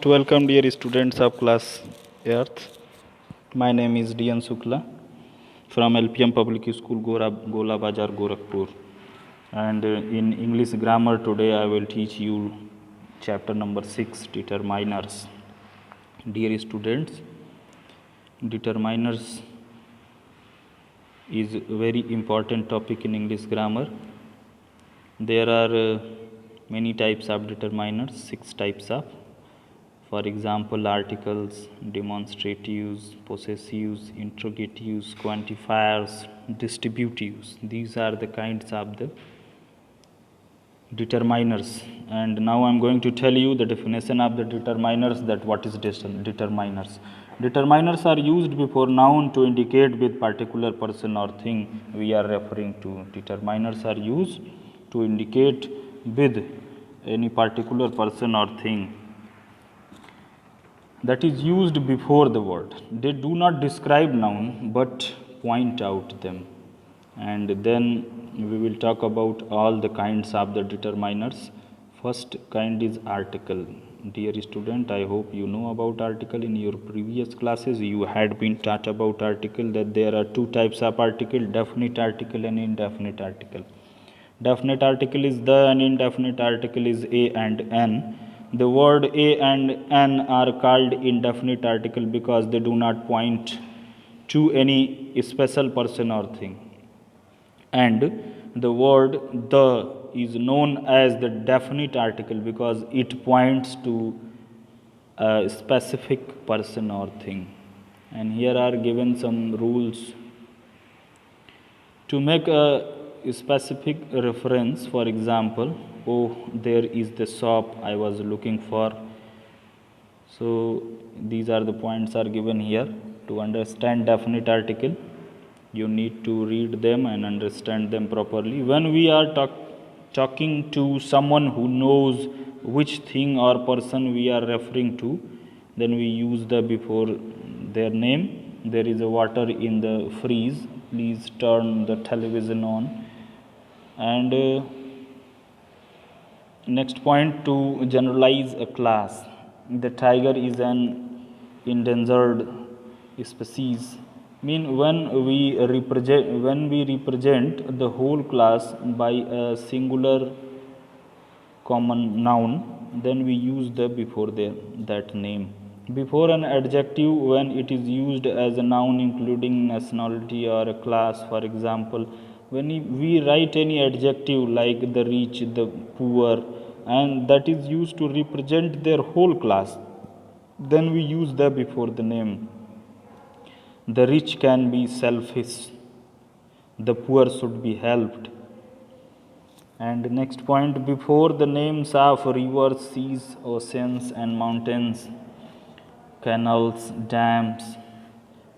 Welcome, dear students of class 8th. My name is Dian Sukla from LPM Public School, Gola Bazar, Gorakhpur. And in English grammar today, I will teach you chapter number 6, determiners. Dear students, determiners is a very important topic in English grammar. There are many types of determiners, 6 types of. For example, articles, demonstratives, possessives, interrogatives, quantifiers, distributives. These are the kinds of the determiners. And now I am going to tell you the definition of the determiners, that what is determiners. Determiners are used before noun to indicate with particular person or thing we are referring to. Determiners are used to indicate with any particular person or thing that is used before the word. They do not describe noun but point out them. And then we will talk about all the kinds of the determiners. First kind is article. Dear student, I hope you know about article. In your previous classes you had been taught about article, that there are two types of article, definite article and indefinite article. Definite article is the and indefinite article is a and n. The word a and n are called indefinite article because they do not point to any special person or thing. And the word the is known as the definite article because it points to a specific person or thing. And here are given some rules to make a specific reference. For example, oh, there is the shop I was looking for. So these are the points are given here. To understand definite article, you need to read them and understand them properly. When we are talking to someone who knows which thing or person we are referring to, then we use the before their name. There is a water in the fridge, please turn the television on. And next point, to generalize a class. The tiger is an endangered species. Mean when we represent the whole class by a singular common noun, then we use the before that name. Before an adjective, when it is used as a noun including nationality or a class. For example, when we write any adjective like the rich, the poor, and that is used to represent their whole class, then we use the before the name. The rich can be selfish, the poor should be helped. And next point, before the names of rivers, seas, oceans and mountains, canals, dams,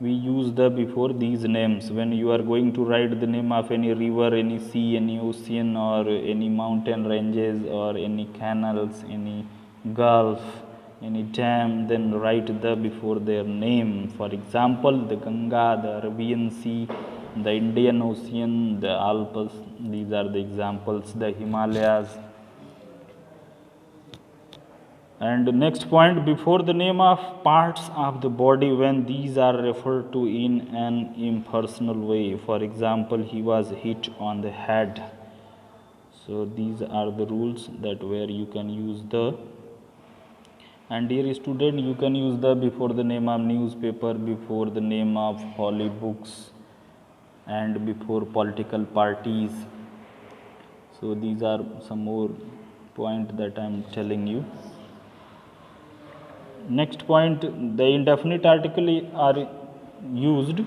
we use the before these names. When you are going to write the name of any river, any sea, any ocean, or any mountain ranges, or any canals, any gulf, any dam, then write the before their name. For example, the Ganga, the Arabian Sea, the Indian Ocean, the Alps, these are the examples, the Himalayas. And next point, before the name of parts of the body when these are referred to in an impersonal way. For example, he was hit on the head. So these are the rules that where you can use the. And dear student, you can use the before the name of newspaper, before the name of holy books, and before political parties. So these are some more point that I am telling you. Next point, the indefinite article are used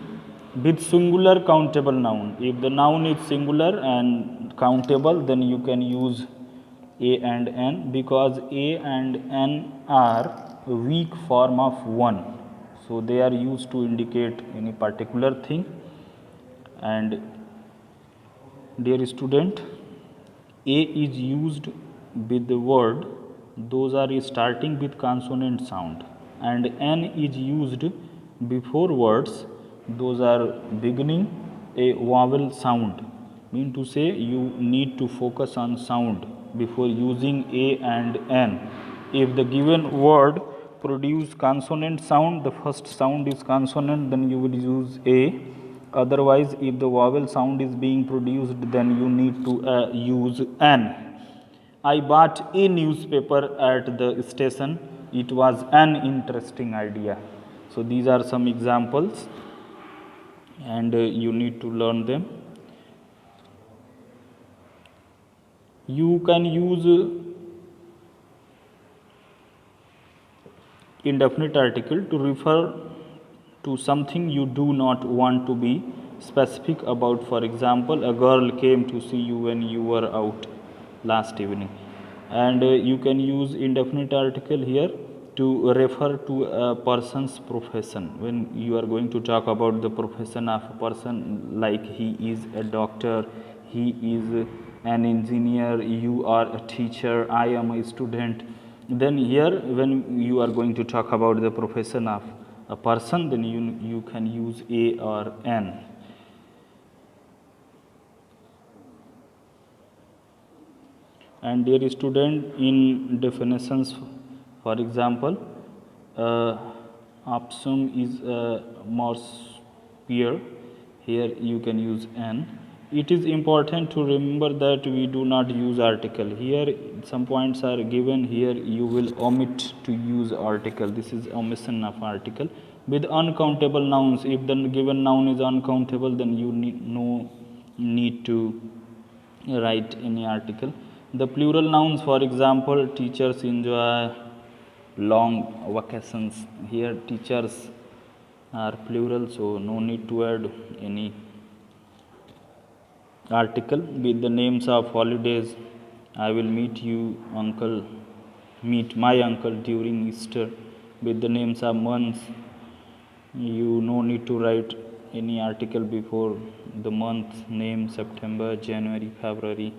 with singular countable noun. If the noun is singular and countable, then you can use a and n, because a and n are weak form of one. So they are used to indicate any particular thing. And dear student, a is used with the word those are starting with consonant sound, and n is used before words those are beginning a vowel sound. Mean to say, you need to focus on sound before using a and n. If the given word produce consonant sound, the first sound is consonant, then you will use A. Otherwise, if the vowel sound is being produced, then you need to use N. I bought a newspaper at the station. It was an interesting idea. So these are some examples, and you need to learn them. You can use indefinite article to refer to something you do not want to be specific about. For example, a girl came to see you when you were out last evening. And you can use indefinite article here to refer to a person's profession. When you are going to talk about the profession of a person, like he is a doctor, he is an engineer, you are a teacher, I am a student, then here when you are going to talk about the profession of a person, then you can use A or N. And dear student, in definitions, for example, opsum is a morphere. Here you can use N. It is important to remember that we do not use article. Here some points are given. Here you will omit to use article. This is omission of article. With uncountable nouns, if the given noun is uncountable, then you no need to write any article. The plural nouns, for example, teachers enjoy long vacations. Here teachers are plural, so no need to add any article. With the names of holidays, I will meet my uncle during Easter. With the names of months, you no need to write any article before the month name, September, January, February.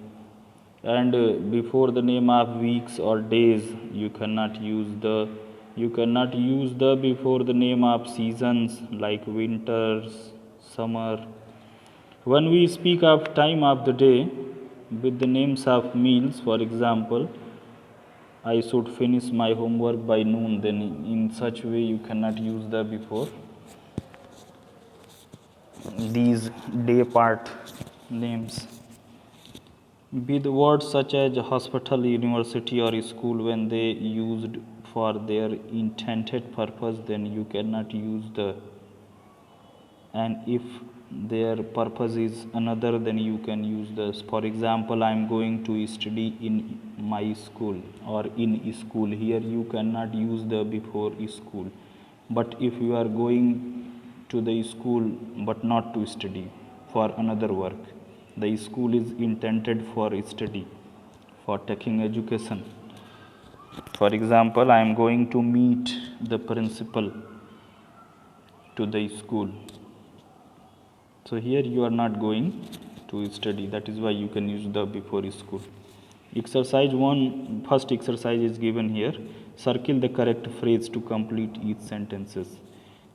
And before the name of weeks or days, you cannot use the before the name of seasons like winters, summer. When we speak of time of the day with the names of meals, for example, I should finish my homework by noon, then in such way you cannot use the before these day part names. With words such as hospital, university or school, when they used for their intended purpose, then you cannot use the, and if their purpose is another, then you can use this. For example, I am going to study in my school or in school. Here you cannot use the before school. But if you are going to the school but not to study, for another work, the school is intended for study, for taking education. For example, I am going to meet the principal to the school. So here you are not going to study. That is why you can use the before school. Exercise 1, first exercise is given here. Circle the correct phrase to complete each sentences.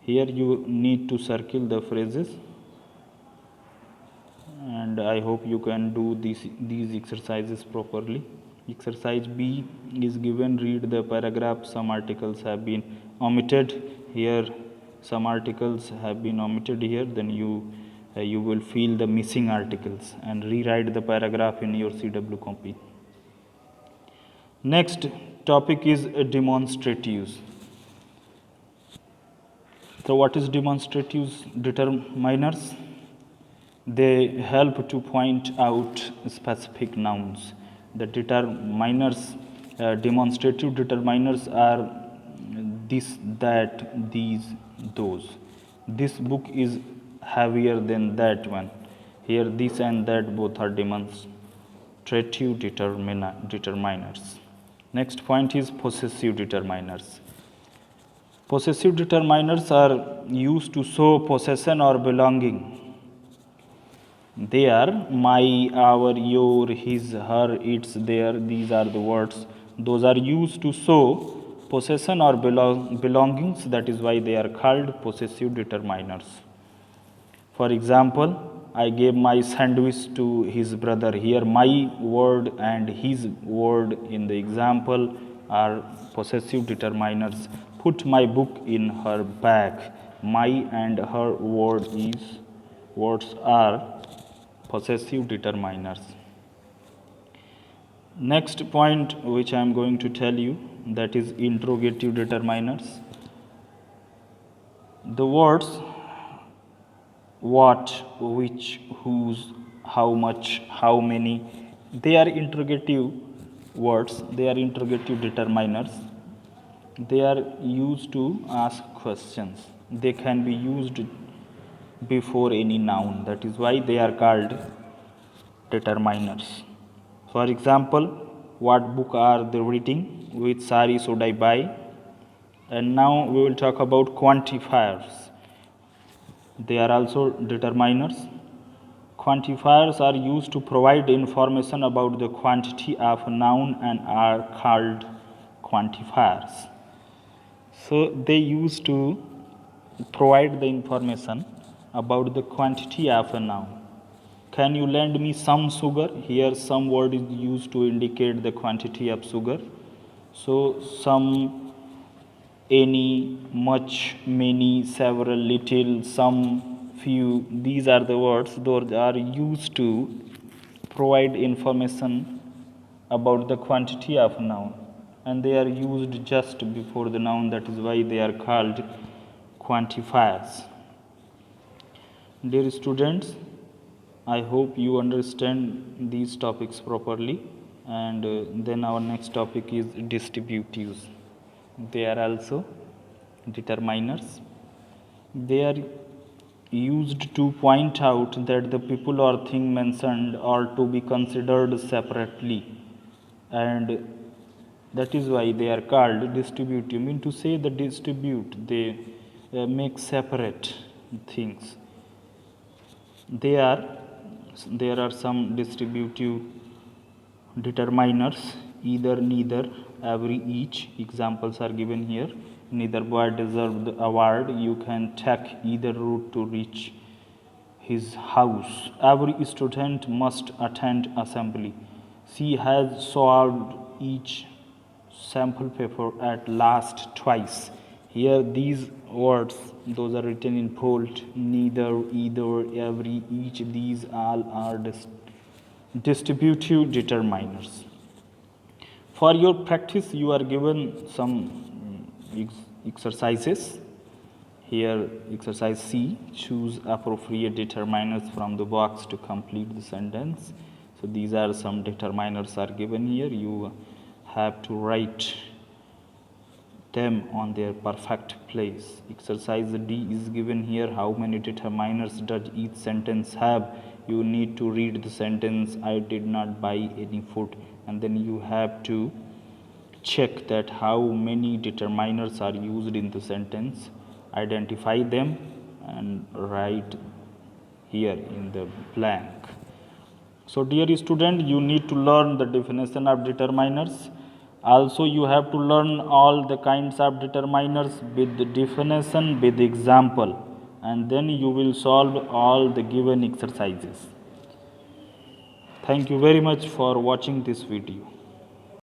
Here you need to circle the phrases, and I hope you can do these exercises properly. Exercise B is given. Read the paragraph. Some articles have been omitted here. Some articles have been omitted here. Then you will fill the missing articles and rewrite the paragraph in your CW copy. Next topic is demonstratives. So what is demonstratives? Determiners. They help to point out specific nouns. The determiners, demonstrative determiners are this, that, these, those. This book is heavier than that one. Here this and that both are demonstrative determiners. Next point is possessive determiners. Possessive determiners are used to show possession or belonging. They are my, our, your, his, her, its, their. These are the words. Those are used to show possession or belongings. That is why they are called possessive determiners. For example, I gave my sandwich to his brother. Here my word and his word in the example are possessive determiners. put my book in her bag. My and her words are possessive determiners. Next point which I am going to tell you, that is interrogative determiners. The words what, which, whose, how much, how many, they are interrogative words, they are interrogative determiners. They are used to ask questions. They can be used before any noun. That is why they are called determiners. For example, what book are they reading? Which sari should I buy? And now we will talk about quantifiers. They are also determiners. Quantifiers are used to provide information about the quantity of a noun and are called quantifiers. So they used to provide the information about the quantity of a noun. Can you lend me some sugar? Here some word is used to indicate the quantity of sugar. So some, any, much, many, several, little, some, few, these are the words. Those are used to provide information about the quantity of a noun, and they are used just before the noun. That is why they are called quantifiers. Dear students, I hope you understand these topics properly, and then our next topic is distributives. They are also determiners. They are used to point out that the people or thing mentioned are to be considered separately, and that is why they are called distributive. Mean to say the distribute, they make separate things. There are some distributive determiners, either, neither, every, each. Examples are given here. Neither boy deserved the award. You can take either route to reach his house. Every student must attend assembly. She has solved each sample paper at last twice. Here these words, those are written in bold. Neither, either, every, each, these all are distributive determiners. For your practice, you are given some exercises. Here, exercise C, choose appropriate determiners from the box to complete the sentence. So these are some determiners are given here. You have to write them on their perfect place. Exercise D is given here. How many determiners does each sentence have? You need to read the sentence, I did not buy any food, and then you have to check that how many determiners are used in the sentence, identify them and write here in the blank. So dear student, you need to learn the definition of determiners. Also you have to learn all the kinds of determiners with the definition, with example, and then you will solve all the given exercises. Thank you very much for watching this video.